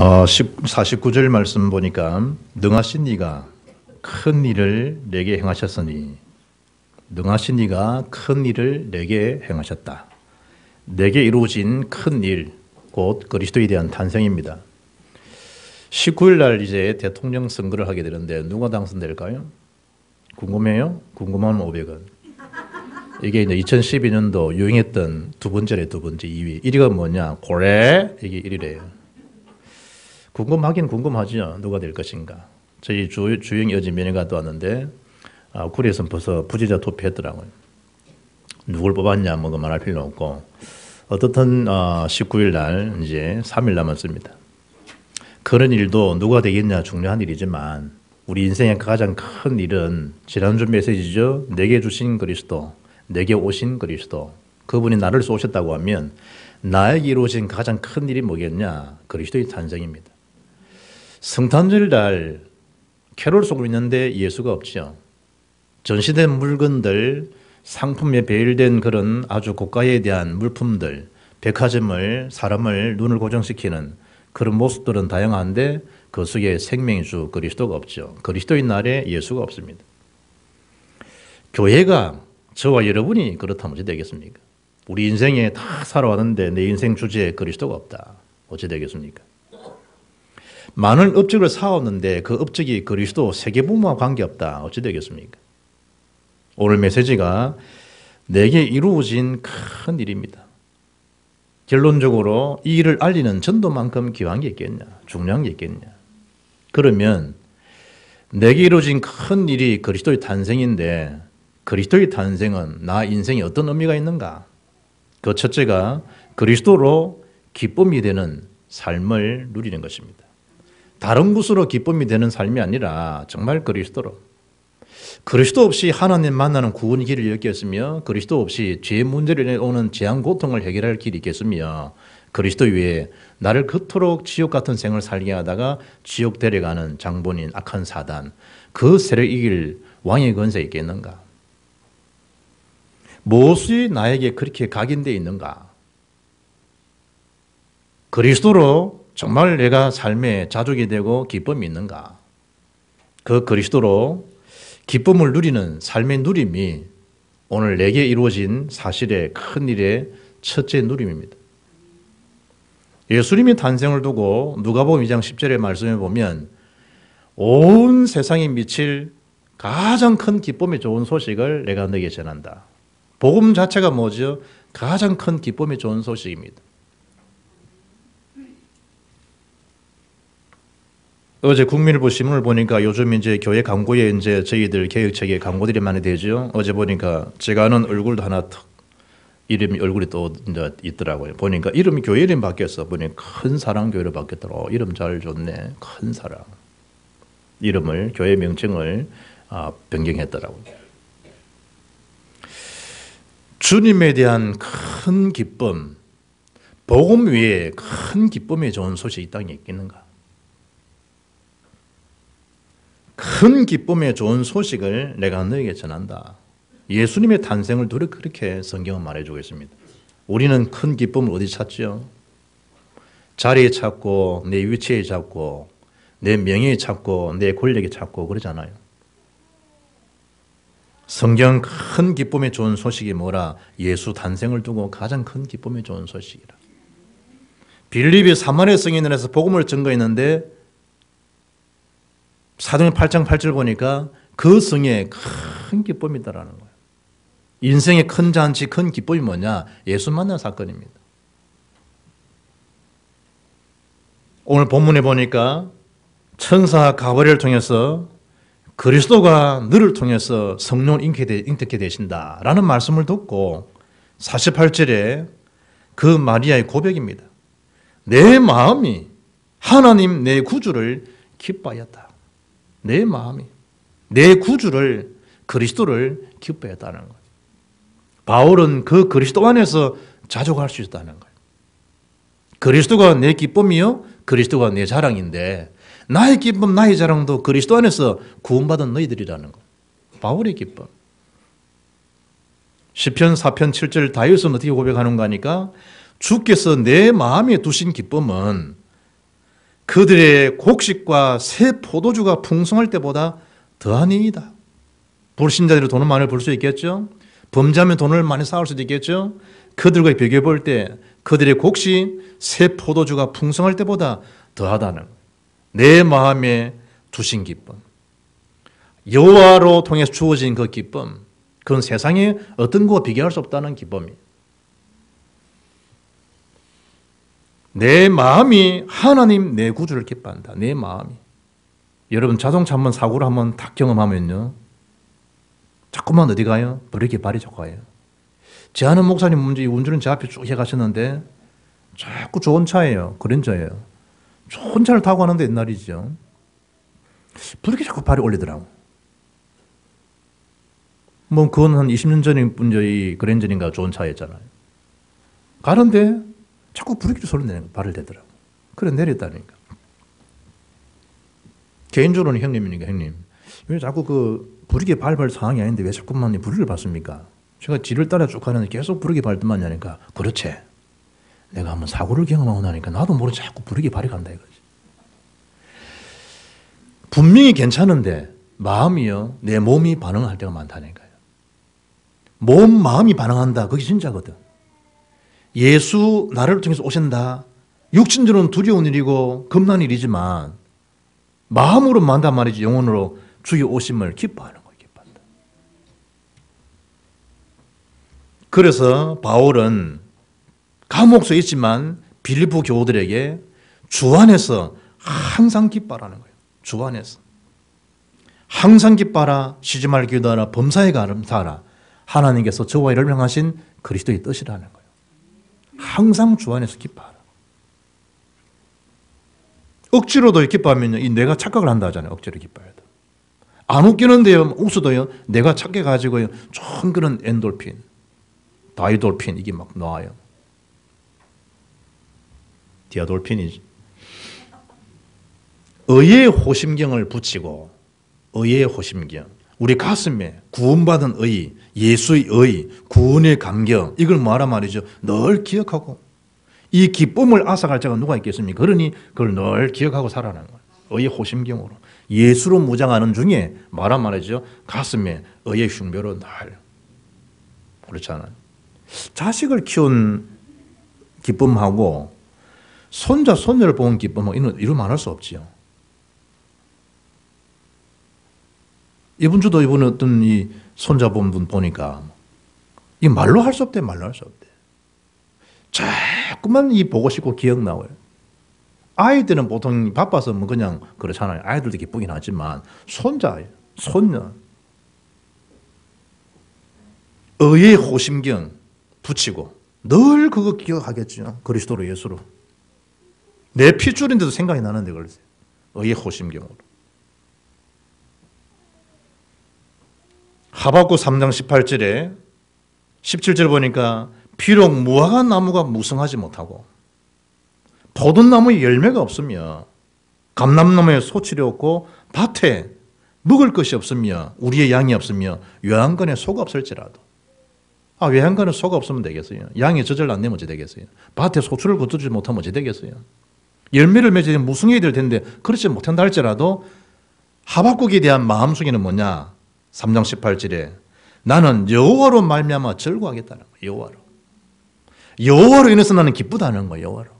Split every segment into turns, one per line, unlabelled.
49절 말씀 보니까 능하신 이가 큰 일을 내게 행하셨으니 능하신 이가 큰 일을 내게 행하셨다. 내게 이루어진 큰 일, 곧 그리스도에 대한 탄생입니다. 19일 날 이제 대통령 선거를 하게 되는데 누가 당선될까요? 궁금해요? 궁금하면 500원. 이게 이제 2012년도 유행했던 두 번째 2위. 1위가 뭐냐? 고래. 이게 1위래요. 궁금하긴 궁금하죠. 누가 될 것인가. 저희 주영 여지 면회가도 왔는데 구리에서 벌써 부재자 투표했더라고요. 누굴 뽑았냐 뭐 말할 필요 없고 어떻든 19일 날 이제 3일 남았습니다. 그런 일도 누가 되겠냐 중요한 일이지만 우리 인생의 가장 큰 일은 지난주 메시지죠. 내게 주신 그리스도, 내게 오신 그리스도. 그분이 나를 쏘셨다고 하면 나에게 이루어진 가장 큰 일이 뭐겠냐? 그리스도의 탄생입니다. 성탄절 날 캐롤 속으로 있는데 예수가 없죠. 전시된 물건들, 상품에 배일된 그런 아주 고가에 대한 물품들, 백화점을 사람을 눈을 고정시키는 그런 모습들은 다양한데 그 속에 생명의 주 그리스도가 없죠. 그리스도의 날에 예수가 없습니다. 교회가 저와 여러분이 그렇다면 어찌 되겠습니까? 우리 인생에 다 살아왔는데 내 인생 주제에 그리스도가 없다. 어찌 되겠습니까? 많은 업적을 쌓았는데 그 업적이 그리스도 세계복음과 관계없다. 어찌 되겠습니까? 오늘 메시지가 내게 이루어진 큰 일입니다. 결론적으로 이 일을 알리는 전도만큼 귀한 게 있겠냐? 중요한 게 있겠냐? 그러면 내게 이루어진 큰 일이 그리스도의 탄생인데 그리스도의 탄생은 나 인생에 어떤 의미가 있는가? 그 첫째가 그리스도로 기쁨이 되는 삶을 누리는 것입니다. 다른 것으로 기쁨이 되는 삶이 아니라 정말 그리스도로. 그리스도 없이 하나님 만나는 구원의 길을 였겠으며 그리스도 없이 죄 문제를 오는 재앙 고통을 해결할 길이 있겠으며 그리스도 위에 나를 그토록 지옥 같은 생을 살게 하다가 지옥 데려가는 장본인 악한 사단 그 세력 이길 왕의 권세 있겠는가? 무엇이 나에게 그렇게 각인되어 있는가? 그리스도로 정말 내가 삶에 자족이 되고 기쁨이 있는가? 그 그리스도로 기쁨을 누리는 삶의 누림이 오늘 내게 이루어진 사실의 큰 일의 첫째 누림입니다. 예수님이 탄생을 두고 누가복음 2장 10절의 말씀에 보면 온 세상에 미칠 가장 큰 기쁨이 좋은 소식을 내가 너에게 전한다. 복음 자체가 뭐죠? 가장 큰 기쁨이 좋은 소식입니다. 어제 국민일보 신문을 보니까 요즘 이제 교회 광고에 이제 저희들 개혁책에 광고들이 많이 되죠. 어제 보니까 제가 아는 얼굴도 하나 턱 이름이 얼굴이 또 이제 있더라고요. 보니까 이름이 교회 이름 바뀌었어. 보니 큰 사랑 교회로 바뀌었더라고. 이름 잘 좋네. 큰 사랑. 이름을 교회 명칭을 변경했더라고요. 주님에 대한 큰 기쁨, 복음 위에 큰 기쁨이 좋은 소식이 이 땅에 있겠는가? 큰 기쁨의 좋은 소식을 내가 너에게 전한다. 예수님의 탄생을 그렇게 성경은 말해주고 있습니다. 우리는 큰 기쁨을 어디 찾죠? 자리에 찾고 내 위치에 찾고 내 명예에 찾고 내 권력에 찾고 그러잖아요. 성경 큰 기쁨의 좋은 소식이 뭐라? 예수 탄생을 두고 가장 큰 기쁨의 좋은 소식이라. 빌립이 사마리아 성인들에서 복음을 증거했는데 사도행 8장 8절 보니까 그 성에 큰 기쁨이 있다라는 거예요. 인생의 큰 잔치, 큰 기쁨이 뭐냐? 예수 만난 사건입니다. 오늘 본문에 보니까 천사 가브리엘을 통해서 그리스도가 너를 통해서 성령을 잉태케 되신다라는 말씀을 듣고 48절에 그 마리아의 고백입니다. 내 마음이 하나님 내 구주를 기뻐하였다. 내 마음이 내 구주를 그리스도를 기뻐했다는 거예요. 바울은 그 그리스도 안에서 자족할 수 있다는 거예요. 그리스도가 내 기쁨이요 그리스도가 내 자랑인데 나의 기쁨 나의 자랑도 그리스도 안에서 구원받은 너희들이라는 거예요. 바울의 기쁨. 시편 4편 7절 다윗은 어떻게 고백하는가 하니까 주께서 내 마음에 두신 기쁨은 그들의 곡식과 새 포도주가 풍성할 때보다 더하니이다. 불신자들이 돈을 많이 벌 수 있겠죠. 범죄하면 돈을 많이 쌓을 수도 있겠죠. 그들과 비교해 볼 때 그들의 곡식, 새 포도주가 풍성할 때보다 더하다는 내 마음에 두신 기쁨, 여호와로 통해서 주어진 그 기쁨, 그건 세상에 어떤 것과 비교할 수 없다는 기쁨이. 내 마음이 하나님 내 구주를 기뻐한다. 내 마음이. 여러분 자동차 한번 사고를 한번 딱 경험하면요, 자꾸만 어디 가요? 브레이크 발이 자꾸 가요. 제 아는 목사님 문제 운전은 제 앞에 쭉 해가셨는데 자꾸 좋은 차예요. 그랜저예요. 좋은 차를 타고 가는데 옛날이죠. 브레이크 자꾸 발이 올리더라고. 뭐 그건 한 20년 전인 문제의 그랜저인가 좋은 차였잖아요. 가는데 자꾸 브레이크 소리 내는 거 발을 대더라고. 그래 내렸다니까. 개인적으로는 형님이니까 형님. 왜 자꾸 그 브레이크 밟을 상황이 아닌데 왜 자꾸만 브레이크를 밟습니까? 제가 뒤를 따라 쭉 가는데 계속 브레이크 밟더만 하니까 그렇지. 내가 한번 사고를 경험하고 나니까 나도 모르게 자꾸 브레이크 발이 간다 이거지. 분명히 괜찮은데 마음이요. 내 몸이 반응할 때가 많다니까요. 마음이 반응한다. 그게 진짜거든. 예수 나를 통해서 오신다. 육신적으로는 두려운 일이고 겁난 일이지만 마음으로 만단 말이지 영혼으로 주의 오심을 기뻐하는 거예요. 기뻐한다. 그래서 바울은 감옥 속에 있지만 빌립보 교우들에게 주 안에서 항상 기뻐하라는 거예요. 주 안에서. 항상 기뻐하라. 쉬지 말고 기도하라. 범사에 감사하라. 하나님께서 저와 이를 명하신 그리스도의 뜻이라는 거예요. 항상 주 안에서 기뻐하라. 억지로도 기뻐하면 이 뇌가 착각을 한다 하잖아요. 억지로 기뻐해도. 안 웃기는데요. 웃어도요. 뇌가 착각해가지고요. 좋은 그런 엔돌핀, 다이돌핀 이게 막 나와요. 디아돌핀이지. 의의 호심경을 붙이고 의의 호심경. 우리 가슴에 구원받은 의, 예수의 의, 구원의 감격 이걸 뭐하라 말이죠. 늘 기억하고 이 기쁨을 앗아갈 자가 누가 있겠습니까? 그러니 그걸 늘 기억하고 살아가는 거예요. 의의 호심경으로. 예수로 무장하는 중에 뭐하라 말이죠. 가슴에 의의 흉배로 늘. 그렇잖아요. 자식을 키운 기쁨하고 손자, 손녀를 본 기쁨하고 이루 말할 수 없지요. 이번 주도 이번에 어떤 이 손자 본 분 보니까 이 말로 할 수 없대, 말로 할 수 없대. 자꾸만 이 보고 싶고 기억나와요. 아이들은 보통 바빠서 뭐 그냥 그렇잖아요. 아이들도 기쁘긴 하지만 손자예요, 손녀. 의의 호심경 붙이고 늘 그거 기억하겠죠. 그리스도로 예수로. 내 핏줄인데도 생각이 나는데 그러세요. 의의 호심경으로. 하박국 3장 18절에 17절 보니까 비록 무화과 나무가 무성하지 못하고 포도나무에 열매가 없으며 감람나무에 소출이 없고 밭에 먹을 것이 없으며 우리의 양이 없으며 외양간에 소가 없을지라도. 외양간에 소가 없으면 되겠어요. 양이 젖을 안 내면 어찌 되겠어요. 밭에 소출을 거두지 못하면 어찌 되겠어요. 열매를 맺으면 무성해야 될 텐데 그렇지 못한다 할지라도 하박국에 대한 마음속에는 뭐냐? 3장 18절에 나는 여호와로 말미암아 즐거워하겠다는 거예요. 여호와로. 여호와로 인해서 나는 기쁘다는 거예요. 여호와로.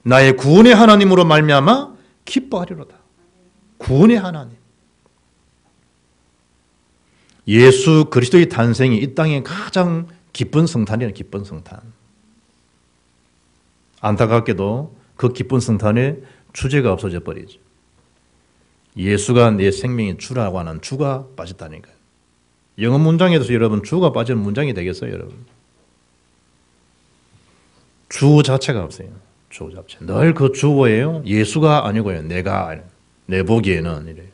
나의 구원의 하나님으로 말미암아 기뻐하리로다. 구원의 하나님. 예수 그리스도의 탄생이 이 땅의 가장 기쁜 성탄이에요. 기쁜 성탄. 안타깝게도 그 기쁜 성탄의 주제가 없어져 버리죠. 예수가 내 생명의 주라고 하는 주가 빠졌다니까요. 영어 문장에서 여러분 주가 빠지는 문장이 되겠어요, 여러분? 주 자체가 없어요. 주 자체. 늘 그 주어예요. 예수가 아니고요. 내가 내 보기에는 이래요.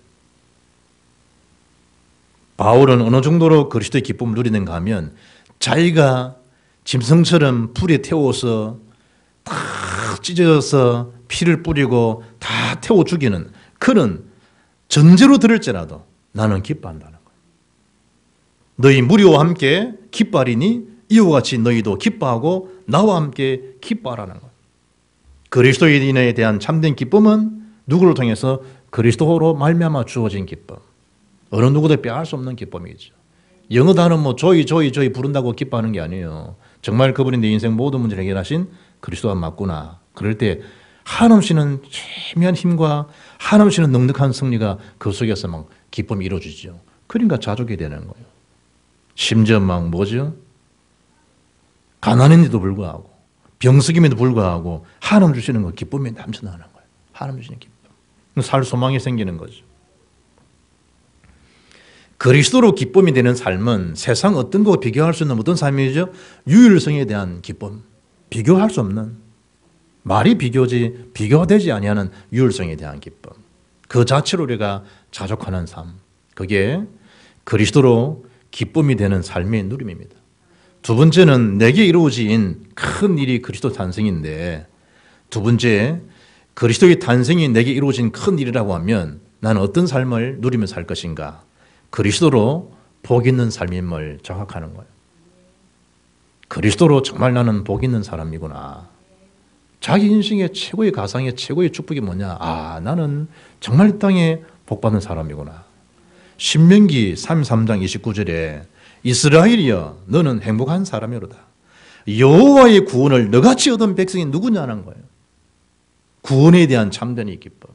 바울은 어느 정도로 그리스도의 기쁨을 누리는가 하면 자기가 짐승처럼 불에 태워서 다 찢어져서 피를 뿌리고 다 태워 죽이는 그런 전제로 들을지라도 나는 기뻐한다는 거예요. 너희 무리와 함께 기뻐하리니 이와 같이 너희도 기뻐하고 나와 함께 기뻐하라는 거예요. 그리스도인에 대한 참된 기쁨은 누구를 통해서? 그리스도로 말미암아 주어진 기쁨. 어느 누구도 빼앗을 수 없는 기쁨이죠. 영어 단어 뭐 조이 부른다고 기뻐하는 게 아니에요. 정말 그분이 내 인생 모든 문제를 해결하신 그리스도가 맞구나. 그럴 때 한없이는 최미한 힘과 한없이는 넉넉한 승리가 그 속에서 막 기쁨이 이루어지죠. 그러니까 자족이 되는 거예요. 심지어 막 뭐죠? 가난인데도 불구하고 병석임에도 불구하고 하나님 주시는 거 기쁨이 넘쳐나는 거예요. 하나님 주시는 기쁨. 살 소망이 생기는 거죠. 그리스도로 기쁨이 되는 삶은 세상 어떤 것과 비교할 수 있는 어떤 삶이죠? 유일성에 대한 기쁨. 비교할 수 없는, 말이 비교지 비교가 되지 아니하는 유일성에 대한 기쁨. 그 자체로 우리가 자족하는 삶. 그게 그리스도로 기쁨이 되는 삶의 누림입니다. 두 번째는 내게 이루어진 큰 일이 그리스도 탄생인데, 두 번째 그리스도의 탄생이 내게 이루어진 큰 일이라고 하면 나는 어떤 삶을 누리며 살 것인가? 그리스도로 복 있는 삶임을 자각하는 거예요. 그리스도로 정말 나는 복 있는 사람이구나. 자기 인생의 최고의 가상의 최고의 축복이 뭐냐? 아, 나는 정말 이 땅에 복받은 사람이구나. 신명기 33장 29절에 이스라엘이여 너는 행복한 사람이로다. 여호와의 구원을 너같이 얻은 백성이 누구냐는 거예요. 구원에 대한 참된 이 기쁨.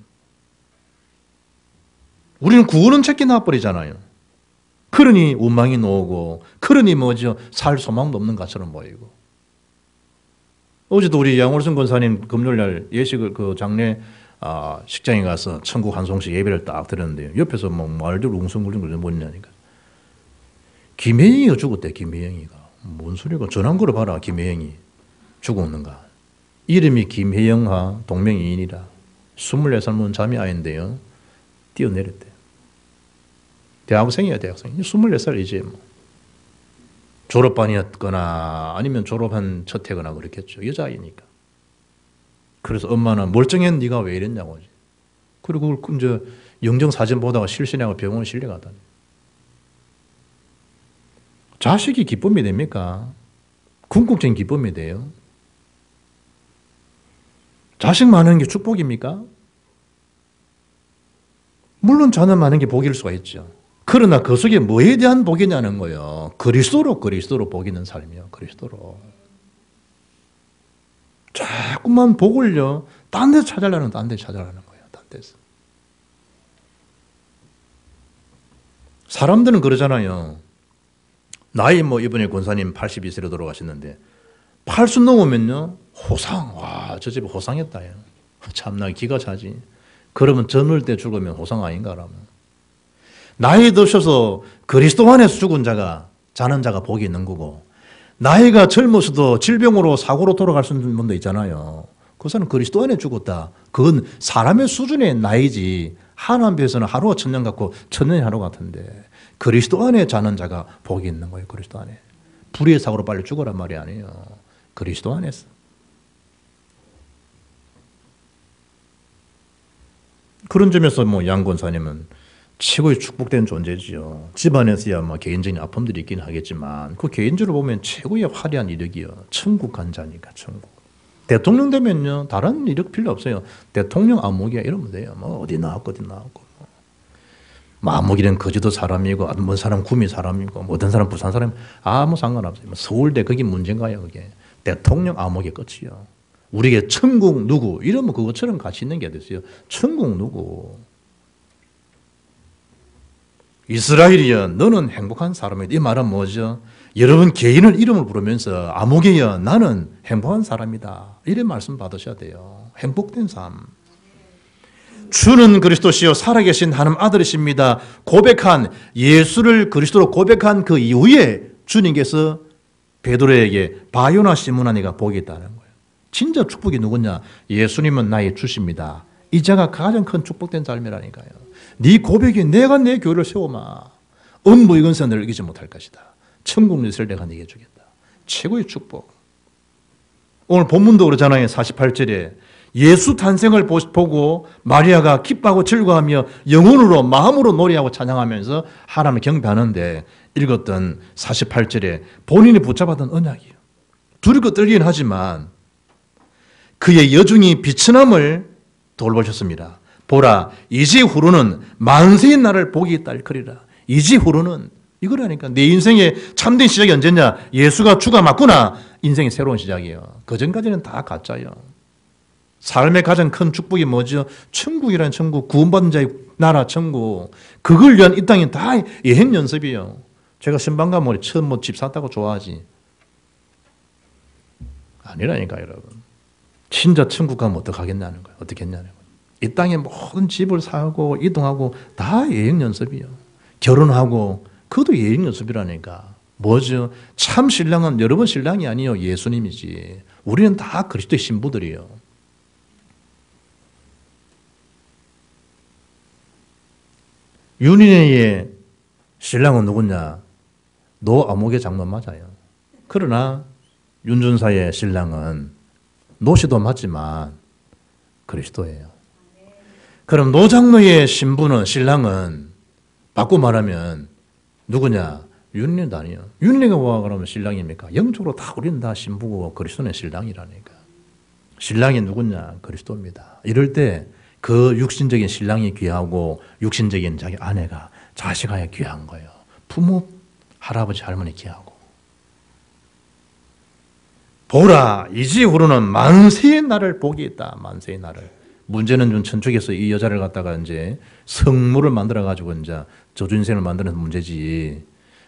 우리는 구원은 찾기 나와버리잖아요. 그러니 운망이 놓고, 그러니 뭐죠? 살 소망도 없는 것처럼 보이고. 어제도 우리 양월성 권사님 금요일날 예식을 그 장례 식장에 가서 천국 한송식 예배를 딱 드렸는데요. 옆에서 뭐 말들 웅성거리는 거 뭐냐니까. 김혜영이가 죽었대. 김혜영이가. 뭔 소리가. 전화 걸어봐라. 김혜영이 죽었는가. 이름이 김혜영하 동명이인이라. 24살 먹은 자매 아이인데요. 뛰어내렸대요. 대학생이야, 대학생. 24살이지 뭐. 졸업반이었거나 아니면 졸업한 첫 해거나 그렇겠죠. 여자아이니까. 그래서 엄마는 멀쩡한 네가 왜 이랬냐고. 그리고 그걸 이제 영정사진 보다가 실신하고 병원 실려가다니. 자식이 기쁨이 됩니까? 궁극적인 기쁨이 돼요. 자식 많은 게 축복입니까? 물론 자녀 많은 게 복일 수가 있죠. 그러나 그 속에 뭐에 대한 복이냐는 거예요. 그리스도로 복 있는 삶이요. 그리스도로. 자꾸만 복을요. 딴 데서 찾으려는 딴 데서 찾으려는 거예요. 딴 데서. 사람들은 그러잖아요. 나이 뭐 이번에 권사님 82세로 돌아가셨는데 80 넘으면요. 호상. 와, 저 집에 호상했다. 참나 기가 차지. 그러면 젊을 때 죽으면 호상 아닌가 라면. 나이 드셔서 그리스도 안에서 죽은 자가 자는 자가 복이 있는 거고, 나이가 젊어서도 질병으로 사고로 돌아갈 수 있는 분도 있잖아요. 그 사람은 그리스도 안에 죽었다. 그건 사람의 수준의 나이지 하나님 앞에서는 하루가 천년 같고 천년이 하루 같은데 그리스도 안에 자는 자가 복이 있는 거예요. 그리스도 안에. 불의의 사고로 빨리 죽어란 말이 아니에요. 그리스도 안에서. 그런 점에서 뭐 양 권사님은 최고의 축복된 존재지요. 집안에서야 뭐 개인적인 아픔들이 있긴 하겠지만 그 개인적으로 보면 최고의 화려한 이력이요. 천국 간 자니까 천국. 대통령 되면요 다른 이력 필요 없어요. 대통령 안목이야 이러면 돼요. 뭐 어디 나왔고 뭐 안목이란 거제도 사람이고 어떤 사람 구미 사람이고 뭐 어떤 사람 부산 사람 아무 상관없어요. 뭐 서울대 그게 문제인가요 그게. 대통령 안목이 끝이요. 우리에게 천국 누구 이러면 그것처럼 가치 있는 게 됐어요. 천국 누구. 이스라엘이여 너는 행복한 사람이다. 이 말은 뭐죠? 여러분 개인을 이름을 부르면서 아무개여 나는 행복한 사람이다. 이런 말씀 받으셔야 돼요. 행복된 삶. 주는 그리스도시요 살아계신 하나님 아들이십니다. 고백한 예수를 그리스도로 고백한 그 이후에 주님께서 베드로에게 바요나 시므나니가 복이 있다는 거예요. 진짜 축복이 누구냐? 예수님은 나의 주십니다. 이 자가 가장 큰 축복된 삶이라니까요. 네 고백이 내가 내 교회를 세워마. 음부의근서 너를 이기지 못할 것이다. 천국 릇을 내가 네게 주겠다. 최고의 축복. 오늘 본문도 그러잖아요. 48절에 예수 탄생을 보고 마리아가 기뻐하고 즐거워하며 영혼으로 마음으로 노래하고 찬양하면서 하나님을 경배하는데 읽었던 48절에 본인이 붙잡았던 언약이에요. 두렵고 떨리긴 하지만 그의 여중이 비천함을 돌보셨습니다. 보라, 이제 후로는 만세의 날을 보기 있다 일컬이라. 이제 후로는 이거라니까. 내 인생의 참된 시작이 언제냐? 예수가 주가 맞구나. 인생의 새로운 시작이에요. 그전까지는 다 가짜예요. 삶의 가장 큰 축복이 뭐죠? 천국이라는 천국, 구원받은 자의 나라 천국. 그걸 위한 이 땅이 다 여행 연습이에요. 제가 신방 가면 처음 집 샀다고 좋아하지. 아니라니까 여러분. 진짜 천국 가면 어떡하겠냐는 거예요. 어떻겠냐는 거예요. 이 땅에 모든 집을 사고 이동하고 다 여행 연습이에요. 결혼하고 그것도 여행 연습이라니까. 뭐죠? 참 신랑은 여러분 신랑이 아니에요. 예수님이지. 우리는 다 그리스도의 신부들이에요. 윤희의 신랑은 누구냐? 노아목의 장로 맞아요. 그러나 윤준사의 신랑은 노씨도 맞지만 그리스도예요. 그럼 노장로의 신부는 신랑은 바꿔 말하면 누구냐? 윤리도 아니에요. 윤리가 와 그러면 신랑입니까? 영적으로 다 우리는 다 신부고 그리스도는 신랑이라니까. 신랑이 누구냐? 그리스도입니다. 이럴 때 그 육신적인 신랑이 귀하고 육신적인 자기 아내가 자식아에 귀한 거예요. 부모, 할아버지, 할머니 귀하고. 보라, 이제 후로는 만세의 날을 복이 있다. 만세의 날을. 문제는 좀 천쪽에서 이 여자를 갖다가 이제 성물을 만들어 가지고 이제 저주인생을 만드는 문제지.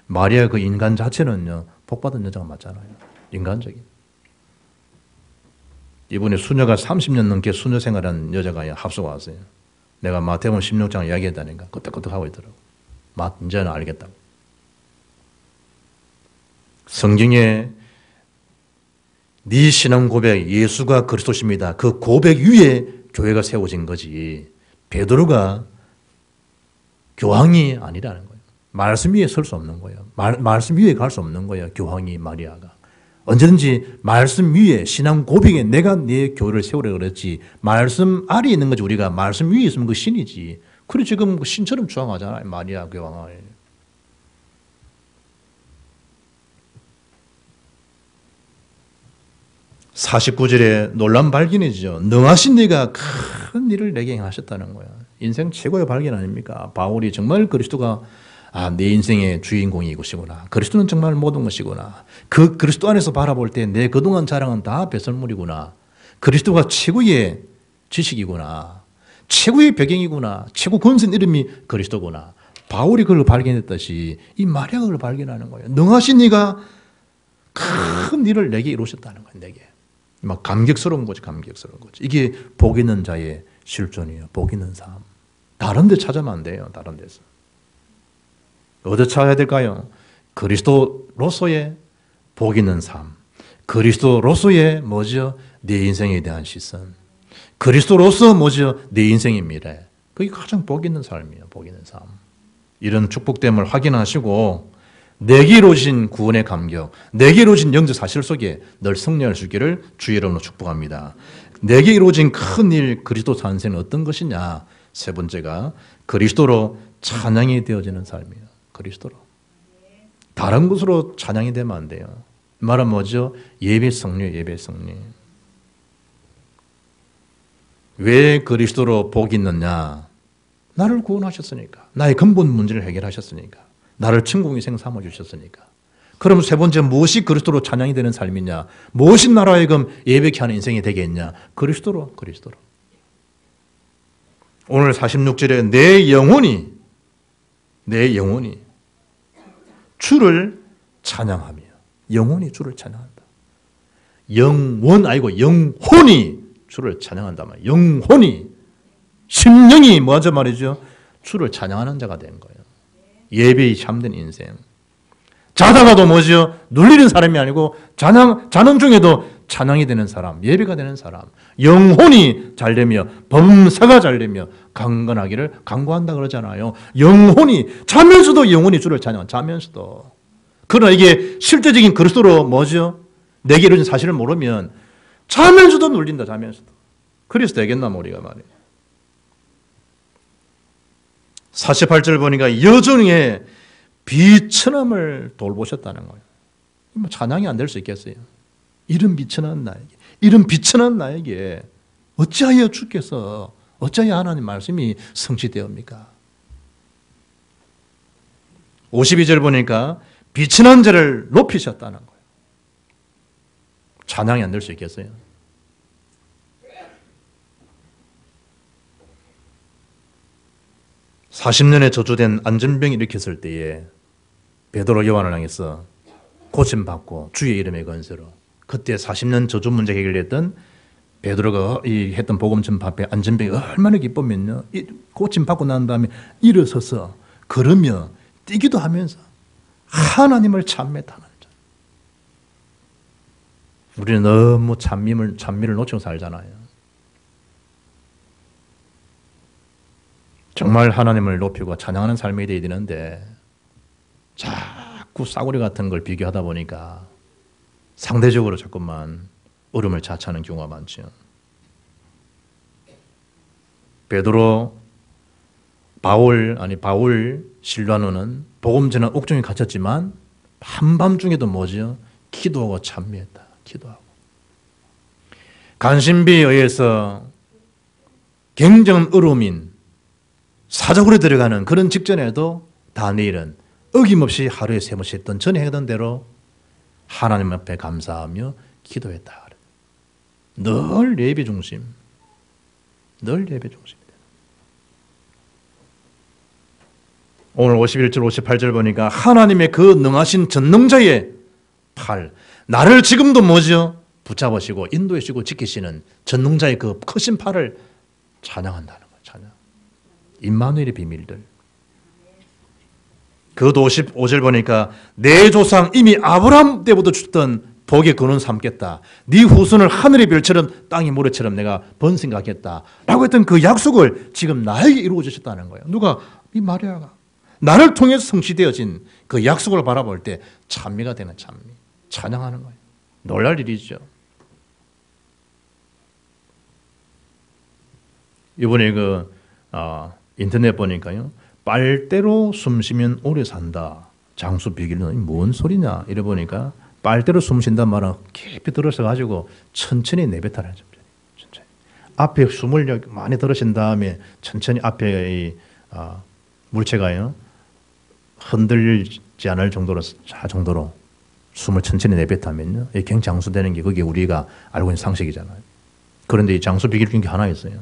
마리아 그 인간 자체는요 복받은 여자가 맞잖아요. 인간적인. 이번에 수녀가 30년 넘게 수녀 생활한 여자가 합수가 왔어요. 내가 마태복음 16장 이야기했다니까 끄떡끄떡하고 있더라고. 이제는 알겠다고. 성경에 네 신앙 고백 예수가 그리스도십니다. 그 고백 위에 교회가 세워진 거지. 베드로가 교황이 아니라는 거예요. 말씀 위에 설 수 없는 거예요. 말씀 위에 갈 수 없는 거예요. 교황이 마리아가. 언제든지 말씀 위에 신앙 고백에 내가 내 교회를 세우려 그랬지. 말씀 아래 있는 거지. 우리가 말씀 위에 있으면 그 신이지. 그래 지금 그 신처럼 주장하잖아요. 마리아 교황을. (49절에) 놀란 발견이죠. 능하신 네가 큰 일을 내게 행하셨다는 거야. 인생 최고의 발견 아닙니까? 바울이 정말 그리스도가 내 인생의 주인공이시구나. 그리스도는 정말 모든 것이구나. 그 그리스도 안에서 바라볼 때 내 그동안 자랑은 다 배설물이구나. 그리스도가 최고의 지식이구나. 최고의 배경이구나. 최고 권선 이름이 그리스도구나. 바울이 그걸 발견했듯이 이 마리아가 그걸 발견하는 거예요. 능하신 네가 큰 일을 내게 이루셨다는 거예요. 내게. 막 감격스러운 거지. 감격스러운 거지. 이게 복 있는 자의 실존이에요. 복 있는 삶. 다른 데 찾으면 안 돼요. 다른 데서. 어디 찾아야 될까요? 그리스도로서의 복 있는 삶. 그리스도로서의 뭐죠? 내 인생에 대한 시선. 그리스도로서 뭐죠? 내 인생의 미래. 그게 가장 복 있는 삶이에요. 복 있는 삶. 이런 축복됨을 확인하시고 내게 이루어진 구원의 감격, 내게 이루어진 영적 사실 속에 늘 승리할 수 있기를 주의 이름으로 축복합니다. 내게 이루어진 큰 일 그리스도 탄생은 어떤 것이냐? 세 번째가 그리스도로 찬양이 되어지는 삶이에요. 그리스도로. 다른 것으로 찬양이 되면 안 돼요. 말은 뭐죠? 예배 승리, 예배 승리. 왜 그리스도로 복이 있느냐? 나를 구원하셨으니까. 나의 근본 문제를 해결하셨으니까. 나를 천국 인생 삼아주셨으니까. 그럼 세 번째 무엇이 그리스도로 찬양이 되는 삶이냐? 무엇이 나로 하여금 예배케 하는 인생이 되겠냐? 그리스도로. 오늘 46절에 내 영혼이 주를 찬양하며 영혼이 주를 찬양한다. 영원 아니고 영혼이 주를 찬양한다. 영혼이 심령이 뭐하죠 말이죠? 주를 찬양하는 자가 된 거예요. 예배의 참된 인생. 자다가도 뭐죠? 눌리는 사람이 아니고 자는 중에도 찬양이 되는 사람, 예배가 되는 사람. 영혼이 잘되며 범사가 잘되며 강건하기를 강구한다 그러잖아요. 영혼이 자면서도 영혼이 주를 찬양. 자면서도. 그러나 이게 실제적인 그리스도로 뭐죠? 내게 이루어진 사실을 모르면 자면서도 눌린다. 자면서도. 그래서 되겠나 우리가 말이에요. 48절 보니까 여종의 비천함을 돌보셨다는 거예요. 찬양이 안 될 수 있겠어요? 이런 비천한 나에게, 이런 비천한 나에게 어찌하여 주께서 어찌하여 하나님 말씀이 성취되옵니까? 52절 보니까 비천한 자를 높이셨다는 거예요. 찬양이 안 될 수 있겠어요? (40년에) 저주된 안전병이 일으켰을 때에 베드로 요한을 향해서 고침받고 주의 이름의 건세로, 그때 40년 저주 문제 해결했던 베드로가 했던 복음 전파에 안전병이 얼마나 기쁘면요, 고침받고 난 다음에 일어서서 걸으며 뛰기도 하면서 하나님을 찬미했다는 거죠. 우리는 너무 찬미를 놓치고 살잖아요. 정말 하나님을 높이고 찬양하는 삶이 되어야 되는데 자꾸 싸구려 같은 걸 비교하다 보니까 상대적으로 자꾸만 얼음을 자처하는 경우가 많죠. 베드로, 바울, 실라노는 복음 전한 옥중에 갇혔지만 한밤중에도 뭐죠? 기도하고 찬미했다. 기도하고. 간신비에 의해서 굉장한 어려움인 사적으로 들어가는 그런 직전에도 다니엘은 어김없이 하루에 3번씩 했던 전에 하던 대로 하나님 앞에 감사하며 기도했다. 늘 예배 중심. 늘 예배 중심입니다. 오늘 51절 58절 보니까 하나님의 그 능하신 전능자의 팔, 나를 지금도 뭐죠? 붙잡으시고 인도하시고 지키시는 전능자의 그 크신 팔을 찬양한다는 거예요. 찬양. 임마누엘의 비밀들. 그것도 55절 보니까 내 조상 이미 아브라함 때부터 주던 복의 근원 삼겠다. 네 후손을 하늘의 별처럼 땅의 모래처럼 내가 번성하겠다 라고 했던 그 약속을 지금 나에게 이루어 주셨다는 거예요. 누가? 이 마리아가. 나를 통해서 성취되어진 그 약속을 바라볼 때 찬미가 되는 찬미. 찬양하는 거예요. 놀랄 일이죠. 이번에 인터넷 보니까요, 빨대로 숨 쉬면 오래 산다. 장수 비결은 뭔 소리냐? 이래 보니까 빨대로 숨 쉰단 말은 깊이 들어서 가지고 천천히 내뱉어라. 천천히. 앞에 숨을 많이 들으신 다음에 천천히 앞에 물체가요 흔들리지 않을 정도로 숨을 천천히 내뱉으면요, 이 갱장수되는 게 그게 우리가 알고 있는 상식이잖아요. 그런데 이 장수 비결 중에 하나 있어요.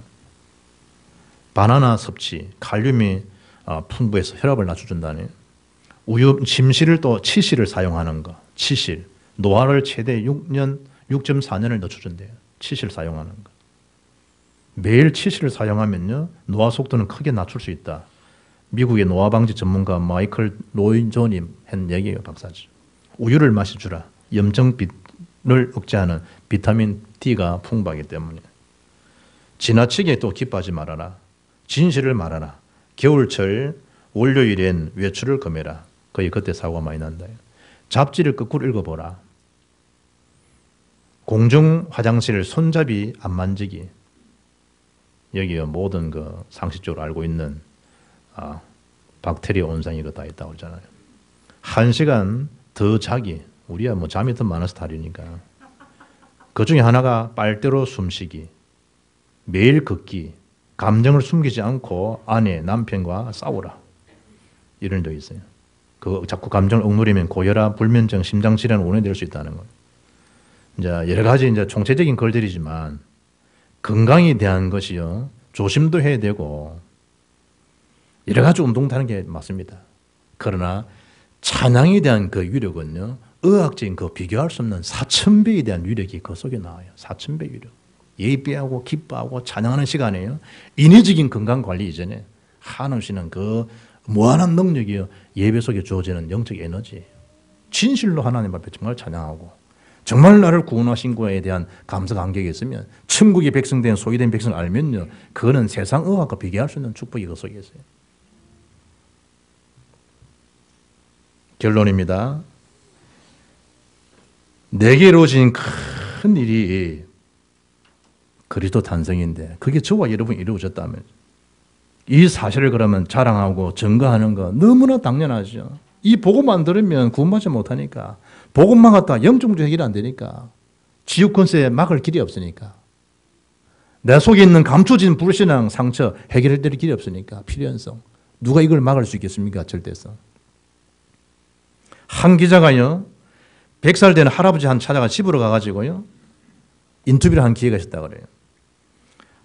바나나 섭취, 칼륨이 풍부해서 혈압을 낮춰준다네요. 우유, 침실을 또 치실을 사용하는 거. 치실. 노화를 최대 6.4년을 늦춰준대요. 치실 사용하는 거. 매일 치실을 사용하면요, 노화 속도는 크게 낮출 수 있다. 미국의 노화 방지 전문가 마이클 로이존이 한 얘기예요, 박사죠. 우유를 마셔주라. 염증을 억제하는 비타민 D가 풍부하기 때문에. 지나치게 또 기뻐하지 말아라. 진실을 말하라. 겨울철 월요일엔 외출을 금해라. 거의 그때 사고가 많이 난다. 잡지를 거꾸로 읽어보라. 공중 화장실 손잡이 안 만지기. 여기에 모든 그 상식적으로 알고 있는 박테리아 온상이 다 있다고 그러잖아요. 1시간 더 자기. 우리야 뭐 잠이 더 많아서 다르니까. 그 중에 하나가 빨대로 숨쉬기. 매일 걷기. 감정을 숨기지 않고 아내, 남편과 싸우라. 이런 적이 있어요. 그 자꾸 감정을 억누르면 고혈압, 불면증, 심장질환 원인이 될 수 있다는 거예요. 이제 여러 가지 이제 총체적인 글들이지만 건강에 대한 것이요, 조심도 해야 되고 여러 가지 운동도 하는 게 맞습니다. 그러나 찬양에 대한 그 위력은요, 의학적인 그 비교할 수 없는 4000배에 대한 위력이 그 속에 나와요. 4000배 위력. 예배하고 기뻐하고 찬양하는 시간에요, 인위적인 건강관리 이전에 한없이는 그 무한한 능력이요, 예배 속에 주어지는 영적 에너지. 진실로 하나님 앞에 정말 찬양하고 정말 나를 구원하신 거에 대한 감사 감격이 있으면, 천국의 백성된 소유된 백성을 알면요, 그거는 세상 의학과 비교할 수 있는 축복이 그 속에 있어요. 결론입니다. 내게 이루어진 큰 일이 그리스도 탄생인데 그게 저와 여러분이 이루어졌다면, 이 사실을 그러면 자랑하고 증거하는 거 너무나 당연하죠. 이 복음만 들으면 구원받지 못하니까, 복음만 갖다 영적 문제 해결 안 되니까 지옥 권세에 막을 길이 없으니까. 내 속에 있는 감춰진 불신앙 상처 해결될 길이 없으니까. 필연성. 누가 이걸 막을 수 있겠습니까? 절대성. 한 기자가요, 100살 된 할아버지 한 찾아가 집으로 가가지고요, 인터뷰를 한 기회가 있었다고 그래요.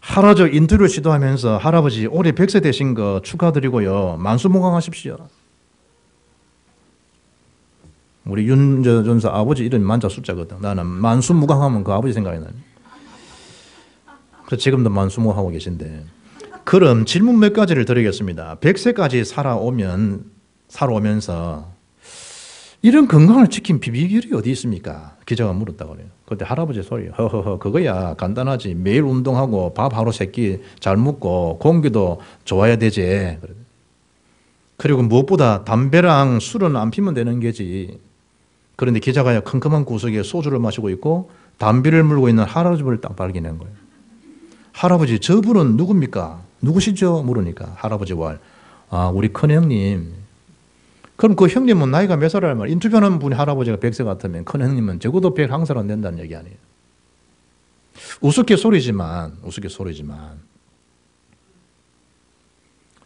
할아버지 인터뷰를 시도하면서 할아버지 올해 100세 되신 거 축하드리고요. 만수무강하십시오. 우리 윤 전사 아버지 이름이 만자 숫자거든. 나는 만수무강하면 그 아버지 생각이 나요. 그래서 지금도 만수무강하고 계신데. 그럼 질문 몇 가지를 드리겠습니다. 100세까지 살아오면서 이런 건강을 지킨 비결이 어디 있습니까? 기자가 물었다고 그래요. 그때 할아버지 소리, 허허허, 그거야 간단하지. 매일 운동하고 밥 하루 세 끼 잘 먹고 공기도 좋아야 되지. 그리고 무엇보다 담배랑 술은 안 피면 되는 게지. 그런데 기자가 컴컴한 구석에 소주를 마시고 있고 담배를 물고 있는 할아버지를 딱 발견한 거예요. 할아버지, 저분은 누굽니까? 누구시죠? 물으니까 할아버지 왈, 아, 우리 큰형님. 그럼 그 형님은 나이가 몇 살이란 말이에요? 인터뷰하는 분이 할아버지가 100세 같으면 큰 형님은 적어도 101살 안 된다는 얘기 아니에요. 우스갯소리지만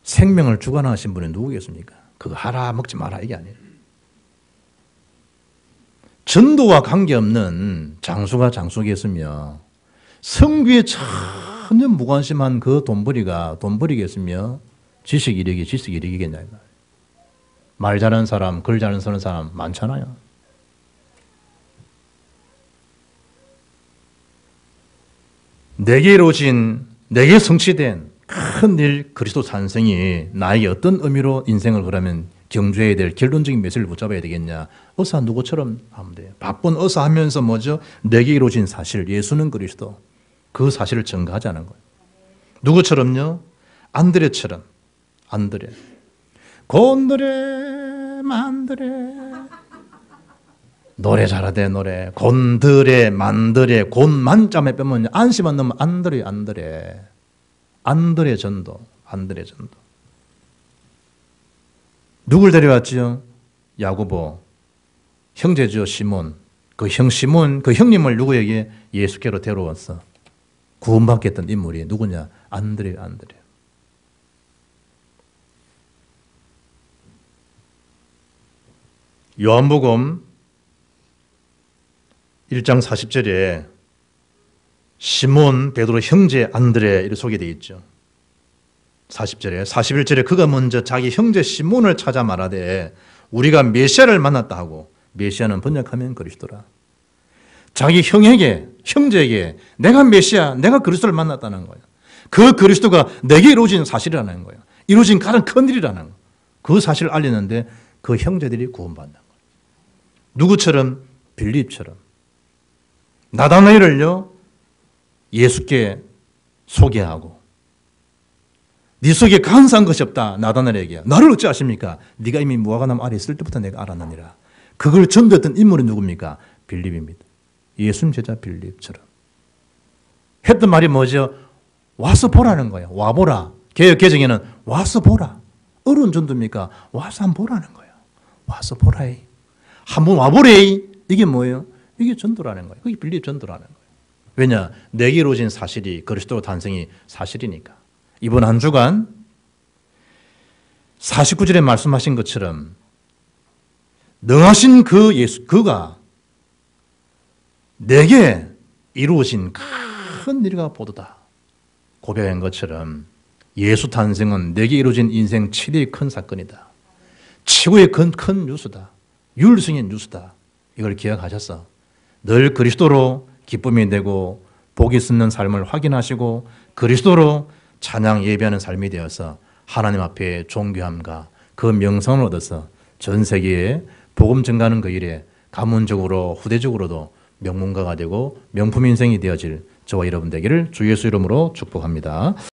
생명을 주관하신 분이 누구겠습니까? 그거 하라 먹지 마라 이게 아니에요. 전도와 관계없는 장수가 장수겠으며 성귀에 전혀 무관심한 그 돈벌이가 돈벌이겠으며 지식 이력이겠냐. 말 잘하는 사람, 글 잘하는 사람 많잖아요. 내게 이루어진, 내게 성취된 큰 일 그리스도 탄생이 나에게 어떤 의미로 인생을 그러면 경주해야 될 결론적인 메시지를 붙잡아야 되겠냐. 의사 누구처럼 하면 돼요. 바쁜 의사 하면서 뭐죠? 내게 이루어진 사실, 예수는 그리스도. 그 사실을 전가하자는 거예요. 누구처럼요? 안드레처럼. 안드레. 곤드레 만드레 노래 잘하대 노래 곤드레 만드레 곤 만점에 빼면 안심만 넣으면 안드레 전도 누굴 데려왔지요? 야고보 형제죠. 시몬 그 형님을 누구에게? 예수께로 데려왔어. 구원받겠던 인물이 누구냐? 안드레 요한복음 1장 40절에 시몬 베드로 형제 안드레 이렇게 소개되어 있죠. 40절에 41절에 그가 먼저 자기 형제 시몬을 찾아 말하되 우리가 메시아를 만났다 하고 메시아는 번역하면 그리스도라. 자기 형제에게 내가 메시아 내가 그리스도를 만났다는 거예요. 그 그리스도가 내게 이루어진 사실이라는 거예요. 이루어진 가장 큰 일이라는 거예요. 그 사실을 알리는데 그 형제들이 구원받는 거예요. 누구처럼? 빌립처럼. 나다나엘을요 예수께 소개하고 네 속에 간사한 것이 없다. 나다나엘에게. 나를 어찌 아십니까? 네가 이미 무화과나무 아래 있을 때부터 내가 알았느니라. 그걸 전도했던 인물이 누굽니까? 빌립입니다. 예수님 제자 빌립처럼. 했던 말이 뭐죠? 와서 보라는 거예요. 와보라. 개혁개정에는 와서 보라. 어려운 전도입니까? 와서 한번 보라는 거예요. 와서 보라이. 한번 와보래이. 이게 뭐예요? 이게 전도라는 거예요. 그게 빌립 전도라는 거예요. 왜냐? 내게 이루어진 사실이 그리스도 탄생이 사실이니까. 이번 한 주간 49절에 말씀하신 것처럼 능하신 그 예수, 그가 내게 이루어진 큰 일과 보도다. 고백한 것처럼 예수 탄생은 내게 이루어진 인생 최대의 큰 사건이다. 최고의 큰 뉴스다. 율성의 뉴스다. 이걸 기억하셔서 늘 그리스도로 기쁨이 되고 복이 있는 삶을 확인하시고 그리스도로 찬양 예배하는 삶이 되어서 하나님 앞에 존귀함과 그 명성을 얻어서 전 세계에 복음 전가하는 그 일에 가문적으로 후대적으로도 명문가가 되고 명품 인생이 되어질 저와 여러분 되기를 주 예수 이름으로 축복합니다.